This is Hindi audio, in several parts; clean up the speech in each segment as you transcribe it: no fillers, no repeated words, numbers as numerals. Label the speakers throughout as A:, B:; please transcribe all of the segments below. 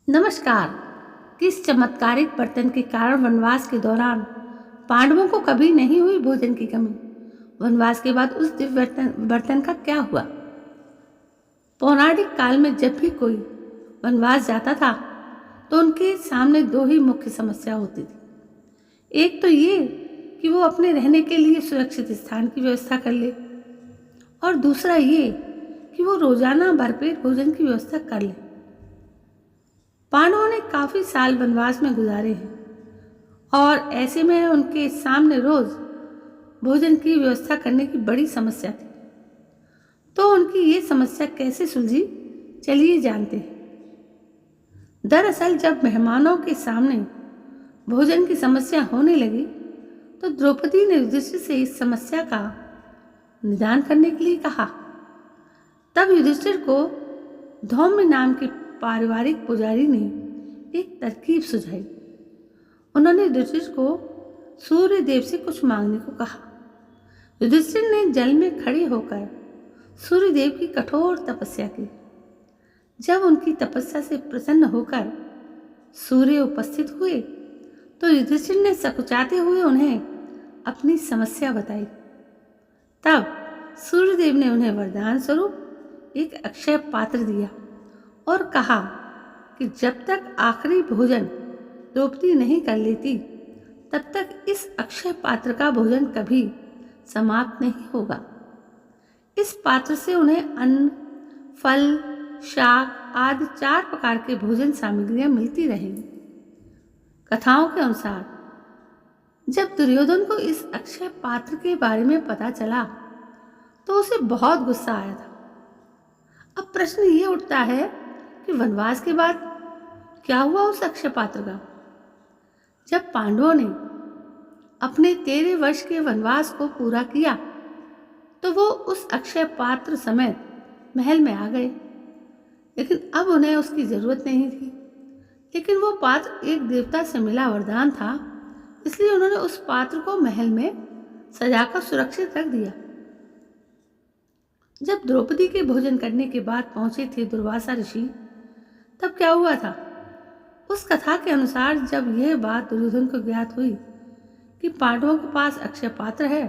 A: नमस्कार। किस चमत्कारिक बर्तन के कारण वनवास के दौरान पांडवों को कभी नहीं हुई भोजन की कमी? वनवास के बाद उस दिव्य बर्तन का क्या हुआ? पौराणिक काल में जब भी कोई वनवास जाता था तो उनके सामने दो ही मुख्य समस्या होती थी। एक तो ये कि वो अपने रहने के लिए सुरक्षित स्थान की व्यवस्था कर ले, और दूसरा ये कि वो रोजाना भरपेट भोजन की व्यवस्था कर ले। पांडवों ने काफी साल वनवास में गुजारे हैं और ऐसे में उनके सामने रोज भोजन की व्यवस्था करने की बड़ी समस्या थी। तो उनकी ये समस्या कैसे सुलझी, चलिए जानते हैं। दरअसल जब मेहमानों के सामने भोजन की समस्या होने लगी तो द्रौपदी ने युधिष्ठिर से इस समस्या का निदान करने के लिए कहा। तब युधिष्ठिर को धौम्य नाम के पारिवारिक पुजारी ने एक तरकीब सुझाई। उन्होंने युधिष्ठिर को सूर्य देव से कुछ मांगने को कहा। युधिष्ठिर ने जल में खड़े होकर सूर्य देव की कठोर तपस्या की। जब उनकी तपस्या से प्रसन्न होकर सूर्य उपस्थित हुए तो युधिष्ठिर ने सकुचाते हुए उन्हें अपनी समस्या बताई। तब सूर्यदेव ने उन्हें वरदान स्वरूप एक अक्षय पात्र दिया और कहा कि जब तक आखिरी भोजन द्रौपदी नहीं कर लेती तब तक इस अक्षय पात्र का भोजन कभी समाप्त नहीं होगा। इस पात्र से उन्हें अन्न, फल, शाक आदि 4 प्रकार के भोजन सामग्रियां मिलती रहेंगी। कथाओं के अनुसार जब दुर्योधन को इस अक्षय पात्र के बारे में पता चला तो उसे बहुत गुस्सा आया था। अब प्रश्न ये उठता है कि वनवास के बाद क्या हुआ उस अक्षय पात्र का? जब पांडवों ने अपने 13 वर्ष के वनवास को पूरा किया तो वो उस अक्षय पात्र समेत महल में आ गए, लेकिन अब उन्हें उसकी जरूरत नहीं थी। लेकिन वो पात्र एक देवता से मिला वरदान था, इसलिए उन्होंने उस पात्र को महल में सजाकर सुरक्षित रख दिया। जब द्रौपदी के भोजन करने के बाद पहुंचे थे दुर्वासा ऋषि, तब क्या हुआ था? उस कथा के अनुसार जब यह बात दुर्योधन को ज्ञात हुई कि पांडवों के पास अक्षय पात्र है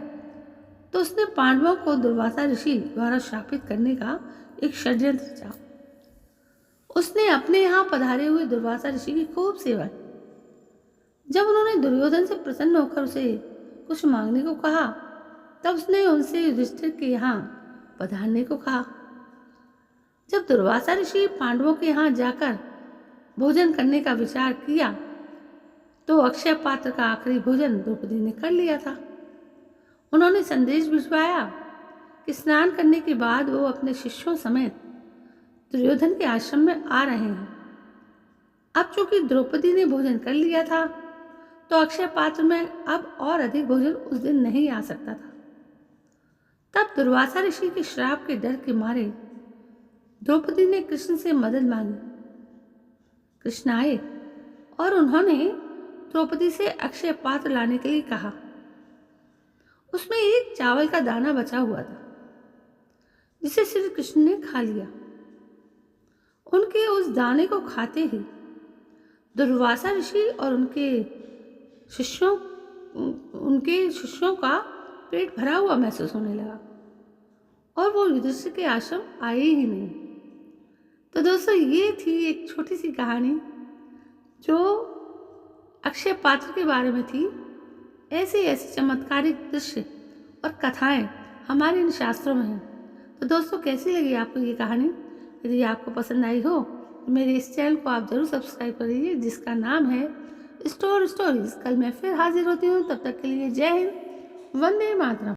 A: तो उसने पांडवों को दुर्वासा ऋषि द्वारा शापित करने का एक षड्यंत्र रचा। उसने अपने यहाँ पधारे हुए दुर्वासा ऋषि की खूब सेवा की। जब उन्होंने दुर्योधन से प्रसन्न होकर उसे कुछ मांगने को कहा तब उसने उनसे युधिष्ठिर के यहाँ पधारने को कहा। जब दुर्वासा ऋषि पांडवों के यहाँ जाकर भोजन करने का विचार किया तो अक्षय पात्र का आखिरी भोजन द्रौपदी ने कर लिया था। उन्होंने संदेश भिजवाया कि स्नान करने के बाद वो अपने शिष्यों समेत दुर्योधन के आश्रम में आ रहे हैं। अब चूंकि द्रौपदी ने भोजन कर लिया था तो अक्षय पात्र में अब और अधिक भोजन उस दिन नहीं आ सकता था। तब दुर्वासा ऋषि के श्राप के डर के मारे द्रौपदी ने कृष्ण से मदद मांगी। कृष्ण आए और उन्होंने द्रौपदी से अक्षय पात्र लाने के लिए कहा। उसमें एक चावल का दाना बचा हुआ था जिसे श्री कृष्ण ने खा लिया। उनके उस दाने को खाते ही दुर्वासा ऋषि और उनके शिष्यों का पेट भरा हुआ महसूस होने लगा और वो युधिष्ठिर के आश्रम आए ही नहीं। तो दोस्तों, ये थी एक छोटी सी कहानी जो अक्षय पात्र के बारे में थी। ऐसे ऐसे चमत्कारिक दृश्य और कथाएं हमारे इन शास्त्रों में हैं। तो दोस्तों, कैसी लगी आपको ये कहानी? यदि आपको पसंद आई हो तो मेरे इस चैनल को आप जरूर सब्सक्राइब करिए, जिसका नाम है स्टोर स्टोरीज। कल मैं फिर हाजिर होती हूँ, तब तक के लिए जय हिंद, वंदे मातरम।